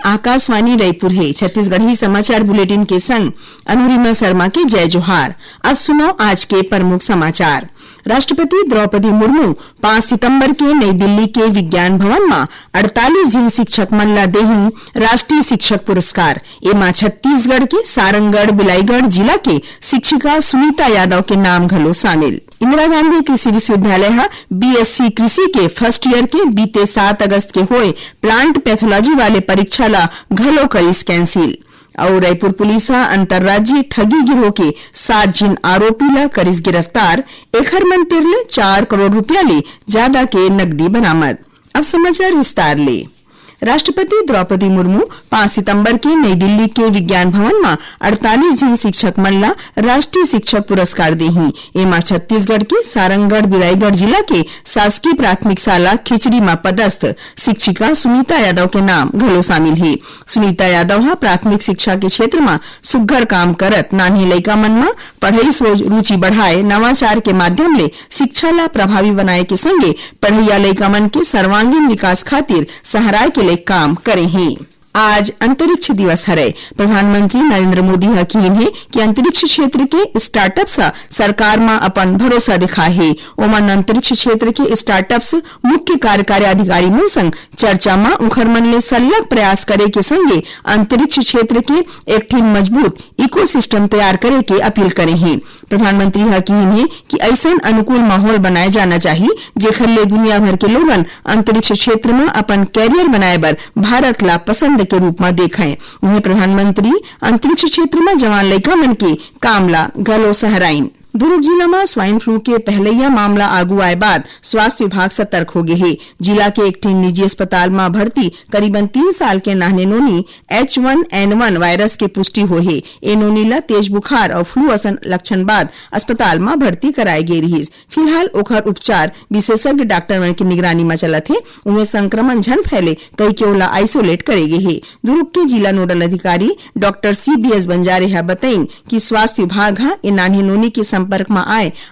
आकाशवाणी रायपुर है। छत्तीसगढ़ी समाचार बुलेटिन के संग अनुरिमा शर्मा के जय जोहार। अब सुनो आज के प्रमुख समाचार। राष्ट्रपति द्रौपदी मुर्मू 5 सितंबर के नई दिल्ली के विज्ञान भवन में 48 जिन शिक्षक मन ला देही राष्ट्रीय शिक्षक पुरस्कार। एमा छत्तीसगढ़ के सारंगढ़ बिलाईगढ़ जिला के शिक्षिका सुनीता यादव के नाम घलो शामिल। इंदिरा गांधी कृषि विश्वविद्यालय बीएससी कृषि के फर्स्ट ईयर के बीते 7 अगस्त के होए प्लांट पैथोलॉजी वाले परीक्षा ला घलो करीस कैंसिल। और रायपुर पुलिस अंतर्राज्यीय ठगी गिरोह के 7 जिन आरोपी ला करीस गिरफ्तार। एखर मन तिरले 4 करोड़ रुपया ले ज्यादा के नकदी बरामद। अब समाचार विस्तार ले। राष्ट्रपति द्रौपदी मुर्मू 5 सितंबर के नई दिल्ली के विज्ञान भवन में 48 जिन शिक्षक मन ला राष्ट्रीय शिक्षक पुरस्कार देही। एमा छत्तीसगढ़ के सारंगढ़ बिलाईगढ़ जिला के शासकीय प्राथमिक शाला खिचड़ी में पदस्थ शिक्षिका सुनीता यादव के नाम घलो शामिल है। सुनीता यादव प्राथमिक शिक्षा के क्षेत्र में सुघ्घर काम करत नान्हे लइका मन में पढ़ई सोच रुचि बढ़ाए नवाचार के माध्यम ले शिक्षा ला प्रभावी बनाए के संगे पढ़इया लइका मन के सर्वांगीण विकास खातिर सहराय के काम करे हैं। आज अंतरिक्ष दिवस है। प्रधानमंत्री नरेंद्र मोदी हकीन है कि अंतरिक्ष क्षेत्र के स्टार्टअप्स सरकार में अपन भरोसा दिखा है। ओमन अंतरिक्ष क्षेत्र के स्टार्टअप्स मुख्य कार्यकारी अधिकारी मन संग चर्चा में उखर मन ले सल्लग प्रयास करे के संगे अंतरिक्ष क्षेत्र के एक ठिन मजबूत इकोसिस्टम तैयार करे के अपील करे हैं। प्रधानमंत्री हकीन है कि ऐसा अनुकूल माहौल बनाए जाना चाहिए जेखर ले दुनिया भर के लोगन अंतरिक्ष क्षेत्र में अपन कैरियर बनाए बर भारत ला पसंद के रूप में देखें। वहीं प्रधानमंत्री अंतरिक्ष क्षेत्र में जवान लइका मन के कामला घलो सहराइन। दुर्ग जिला में स्वाइन फ्लू के पहलैया मामला आगू आए बाद स्वास्थ्य विभाग सतर्क हो गए है। जिला के एक टीम निजी अस्पताल में भर्ती करीबन 3 साल के नाहने नोनी H1N1 वायरस के पुष्टि हो है। ए नोनी ला तेज बुखार और फ्लू असन लक्षण बाद अस्पताल में भर्ती कराए गए रही। फिलहाल ओखर उपचार विशेषज्ञ डॉक्टर मन की निगरानी में चलत है। उन्हें संक्रमण झन फैले कई के ओला आइसोलेट करे गए है। दुर्ग के जिला नोडल अधिकारी डॉक्टर CBS बंजारे बताइन कि स्वास्थ्य विभाग ए नान्हे नोनी के संपर्क में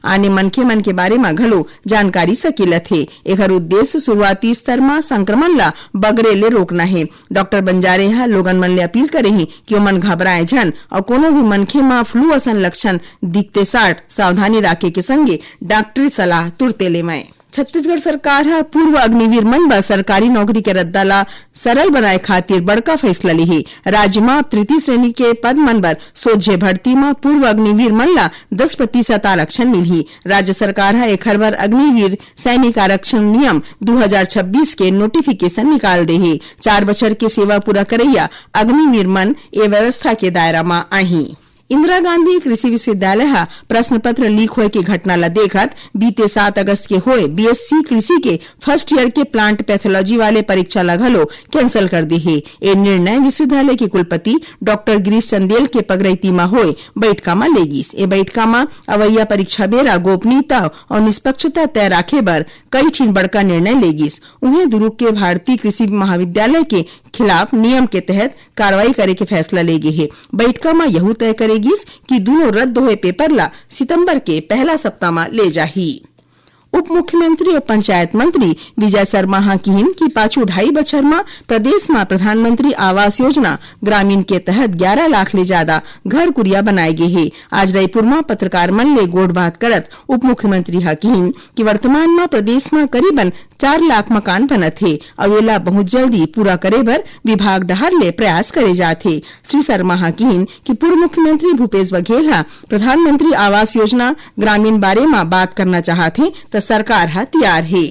आने मनखे मन के बारे में घलो जानकारी सकीलत है। एकर उद्देश्य शुरुआती स्तर में संक्रमण ला बगरे ले रोकना है। डॉक्टर बंजारे लोगन मन ले अपील करे हैं कि ओमन घबराए झन और कोनो भी मनखे में फ्लू असन लक्षण दिखते साठ सावधानी राखे के संगे डॉक्टरी सलाह तुरते लेवाएं। छत्तीसगढ़ सरकार पूर्व अग्निवीर मन ब सरकारी नौकरी के रद्दा ला सरल बनाए खातिर बड़का फैसला ली है। राज्य में 3य श्रेणी के पद मन बर सोझे भर्ती में पूर्व अग्निवीर मन ला 10% आरक्षण मिली। राज्य सरकार एखर बर अग्निवीर सैनिक आरक्षण नियम 2026 के नोटिफिकेशन निकाल दे है। 4 बछर के सेवा पूरा करैया अग्निवीर मन ए व्यवस्था के दायरा में आही। इंदिरा गांधी कृषि विश्वविद्यालय प्रश्न पत्र लीक होए की घटना ला देखत बीते 7 अगस्त के होए बीएससी कृषि के फर्स्ट ईयर के प्लांट पैथोलॉजी वाले परीक्षा ला घलो कैंसिल कर दी है। ये निर्णय विश्वविद्यालय के कुलपति डॉक्टर गिरीश चंदेल के पगरैती में होए बैठका में लेगिस। ए बैठका में अवैया परीक्षा बेरा गोपनीयता और निष्पक्षता तय राखे बर कई ठिन बड़का निर्णय लेगिस। उन्हें दुर्ग के भारतीय कृषि महाविद्यालय के खिलाफ नियम के तहत कार्रवाई करे के फैसला ले गए है। बैठका में यह तय करेगिस कि दोनों रद्द हुए पेपर ला सितंबर के पहला सप्ताह में ले जाही। उप मुख्यमंत्री और पंचायत मंत्री विजय शर्मा कहन कि पाछू 2.5 बछर में प्रदेश में प्रधानमंत्री आवास योजना ग्रामीण के तहत 11 लाख ले ज्यादा घर कुरिया बनाए गए है। आज रायपुर में पत्रकार मन ले गोड़ बात करत उप मुख्यमंत्री कहन कि वर्तमान में प्रदेश में करीबन 4 लाख मकान बनत है और वेला बहुत जल्दी पूरा करे बर विभाग डहर ले प्रयास करे जाथे। श्री शर्मा कहन कि पूर्व मुख्यमंत्री भूपेश बघेल प्रधानमंत्री आवास योजना ग्रामीण बारे में बात करना चाहते तो सरकार तैयार है।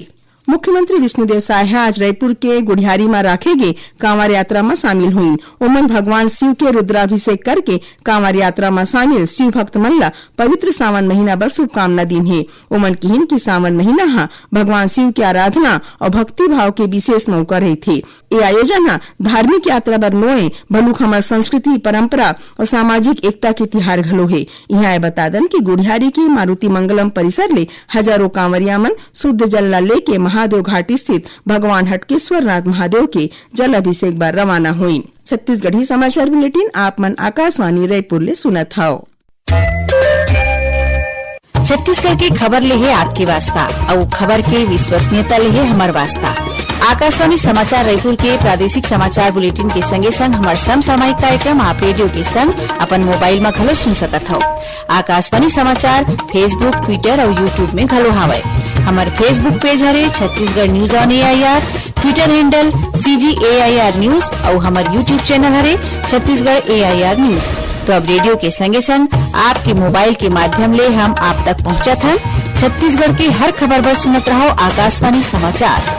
मुख्यमंत्री विष्णुदेव साय आज रायपुर के गुढ़ियारी में राखे गए कांवर यात्रा में शामिल हुई। ओमन भगवान शिव के रुद्राभिषेक करके कांवर यात्रा में शामिल शिव भक्त मन ला पवित्र सावन महीना बर शुभकामना दिन है। ओमन कहन कि सावन महीना भगवान शिव की आराधना और भक्ति भाव के विशेष मौका रही थे। ये आयोजन धार्मिक यात्रा बर नोए भलुक हमार संस्कृति परंपरा और सामाजिक एकता के तिहार घलो है। यहाँ बता दन की गुढ़ियारी के मारुति मंगलम परिसर ले हजारों कांवरिया मन शुद्ध जल ला लेके महादेव घाटी स्थित भगवान हटकेश्वर नाथ महादेव के जल अभिषेक बार रवाना हुई। छत्तीसगढ़ी समाचार बुलेटिन आप मन आकाशवाणी रायपुर ले सुनत हव। छत्तीसगढ़ की खबर ले है आपकी वास्ता और खबर के विश्वसनीयता ले है हमार वास्ता। आकाशवाणी समाचार रायपुर के प्रादेशिक समाचार बुलेटिन के संगे संग हमार समसामयिक कार्यक्रम आप रेडियो के संग अपन मोबाइल में घलो सुन सकत हो। आकाशवाणी समाचार फेसबुक, ट्विटर और यूट्यूब में घलो हावय। हमार फेसबुक पेज हरे Chhattisgarh news on AIR, Twitter handle CGAIR news और हमार यूट्यूब चैनल हरे छत्तीसगढ़ AIR न्यूज। तो अब रेडियो के संगे संग आपके मोबाइल के माध्यम ले हम आप तक पहुंचत हन। छत्तीसगढ़ की हर खबर पर सुनत रहो आकाशवाणी समाचार।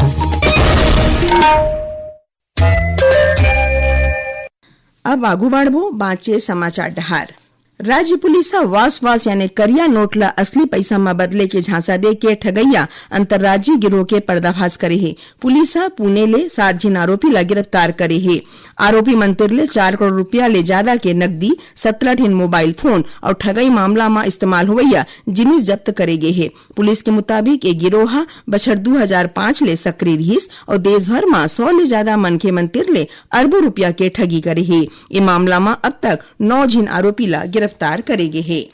अब आगू बढ़बो बाँचे समाचार डहार। राज्य पुलिस वास यानी करिया नोट ला असली पैसा में बदले के झांसा दे के ठगैया अंतर्राज्यीय गिरोह के पर्दाफाश करे है। पुलिस पुणे ले 7 जिन आरोपी ला गिरफ्तार करे है। आरोपी मंतिर ले 4 करोड़ रुपया ले ज्यादा के नकदी, 17 ठिन मोबाइल फोन और ठगई मामला में इस्तेमाल होवैया जिनिस जब्त करे गे है। पुलिस के मुताबिक ये गिरोह बछर 2005 ले सक्रिय रहिस और देश भर में 100 ले ज्यादा मनखे मंतिर ले अरबों रुपया के ठगी करे है। ये मामला में अब तक 9 जिन आरोपी ला गिरफ्तार करेगे है।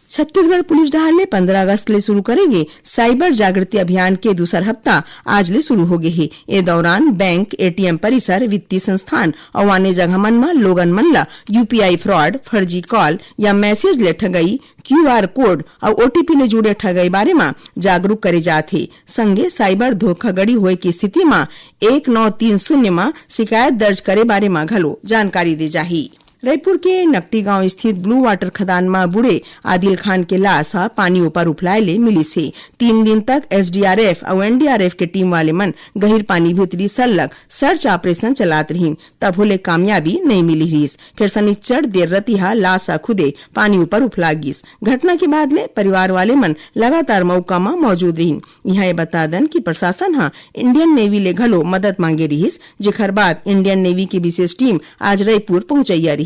छत्तीसगढ़ पुलिस डहार ले 15 अगस्त ले शुरू करेंगे साइबर जागृति अभियान के दूसर हफ्ता आज ले शुरू हो गए है। ए दौरान बैंक, ATM परिसर, वित्तीय संस्थान और अन्य जगह मन में लोगन मन ला UPI फ्रॉड, फर्जी कॉल या मैसेज ले ठगई, QR कोड और OTP ले जुड़े ठगई बारे में जागरूक करे जाथे। संगे साइबर धोखाधड़ी होए की स्थिति में 1930 में शिकायत दर्ज करे बारे में घलो जानकारी दे जाही। रायपुर के नकटी गांव स्थित ब्लू वाटर खदान में बुढ़े आदिल खान के लाश पानी ऊपर उफलाए ले मिली से 3 दिन तक SDRF और NDRF के टीम वाले मन गहिर पानी भीतरी सलग सर्च ऑपरेशन चलात रहीन, तब होले कामयाबी नहीं मिली रहीस। फिर शनिचर देर रतिहा लाश खुदे पानी ऊपर उफला गिस। घटना के बाद ले परिवार वाले मन लगातार मौका में मौजूद रहीन। यहाँ बता दन की प्रशासन इंडियन नेवी ले घलो मदद मांगे रहीस, जेखर बाद इंडियन नेवी की विशेष टीम आज रायपुर पहुंचैया रहीस।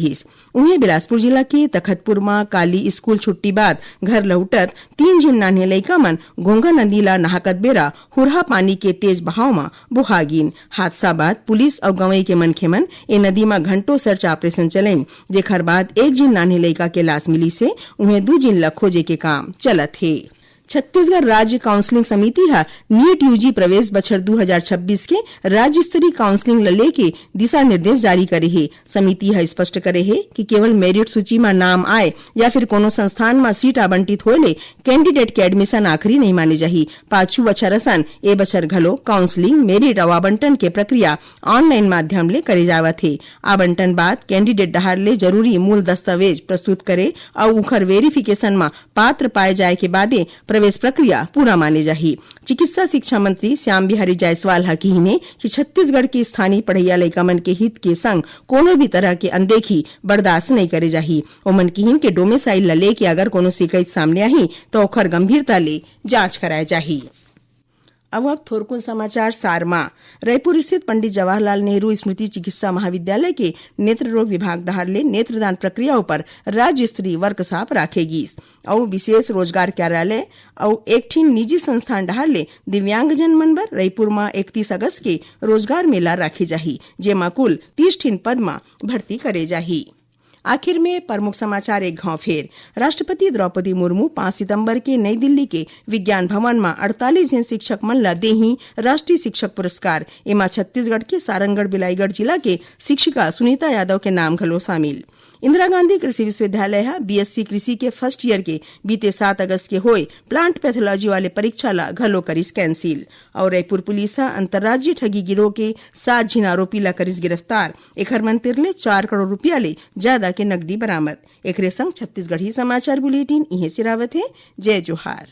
उन्हें बिलासपुर जिला के तखतपुर में काली स्कूल छुट्टी बाद घर लौटत 3 जिन नान्हे लइका मन घोंगा नदी ला नहाकत बेरा हुरहा पानी के तेज बहाव में बुहा गिन। हादसा बाद पुलिस और गंवई के मनखे मन ए नदी में घंटों सर्च ऑपरेशन चलेन, जेखर बाद 1 जिन नान्हे लइका के लाश मिली से उन्हें 2 जिन ला खोजे के काम चलत है। छत्तीसगढ़ राज्य काउंसलिंग समिति नीट UG प्रवेश बछर 2026 के राज्य स्तरीय काउंसलिंग लेके दिशा निर्देश जारी करे है। समिति स्पष्ट करे है कि केवल मेरिट सूची में नाम आए या फिर कोनो संस्थान में सीट आवंटित होले कैंडिडेट के एडमिशन आखिरी नहीं माने जाही। 5 बछर असन ए बछर घलो काउंसलिंग, मेरिट और आवंटन के प्रक्रिया ऑनलाइन माध्यम ले करे जावत है। आवंटन बाद कैंडिडेट डहार ले जरूरी मूल दस्तावेज प्रस्तुत करे और उखर वेरिफिकेशन में पात्र पाए जाए के बादे प्रवेश प्रक्रिया पूरा माने जाही। चिकित्सा शिक्षा मंत्री श्याम बिहारी जायसवाल कहने कि छत्तीसगढ़ के स्थानीय पढ़ैया लइका मन के हित के संग कोनो भी तरह के अनदेखी बर्दाश्त नहीं करे जाही। ओमन किहिन के डोमिसाइल ला लेके अगर कोनो शिकायत सामने आही तो ओखर गंभीरता ले जांच कराए जाही। अब थोरकुन समाचार सारमा। रायपुर स्थित पंडित जवाहरलाल नेहरू स्मृति चिकित्सा महाविद्यालय के नेत्र रोग विभाग डहार ले नेत्रदान प्रक्रिया पर राज्य स्तरीय वर्कशॉप राखेगी और विशेष रोजगार कार्यालय और एक ठिन निजी संस्थान डहार ले दिव्यांगजन मन बर रायपुर में 31 अगस्त के रोजगार मेला राखे जाही, जेमा कुल 30 ठिन पद में भर्ती करे जाही। आखिर में प्रमुख समाचार एक घाव फेर। राष्ट्रपति द्रौपदी मुर्मू 5 सितंबर के नई दिल्ली के विज्ञान भवन में 48 जन शिक्षक मन ला देही राष्ट्रीय शिक्षक पुरस्कार। एमा छत्तीसगढ़ के सारंगढ़ बिलाईगढ़ जिला के शिक्षिका सुनीता यादव के नाम घलो शामिल। इंदिरा गांधी कृषि विश्वविद्यालय BSc कृषि के फर्स्ट ईयर के बीते 7 अगस्त के होए प्लांट पैथोलॉजी वाले परीक्षा ला घलो करिस कैंसिल। और रायपुर पुलिस अंतर्राज्यीय ठगी गिरोह के 7 जिन आरोपी ला करिस गिरफ्तार। एखर मंतिर ले 4 करोड़ रुपया ले ज्यादा के नकदी बरामद। एकरे संग छत्तीसगढ़ी समाचार बुलेटिन इहे सिरावत है। जय जोहार।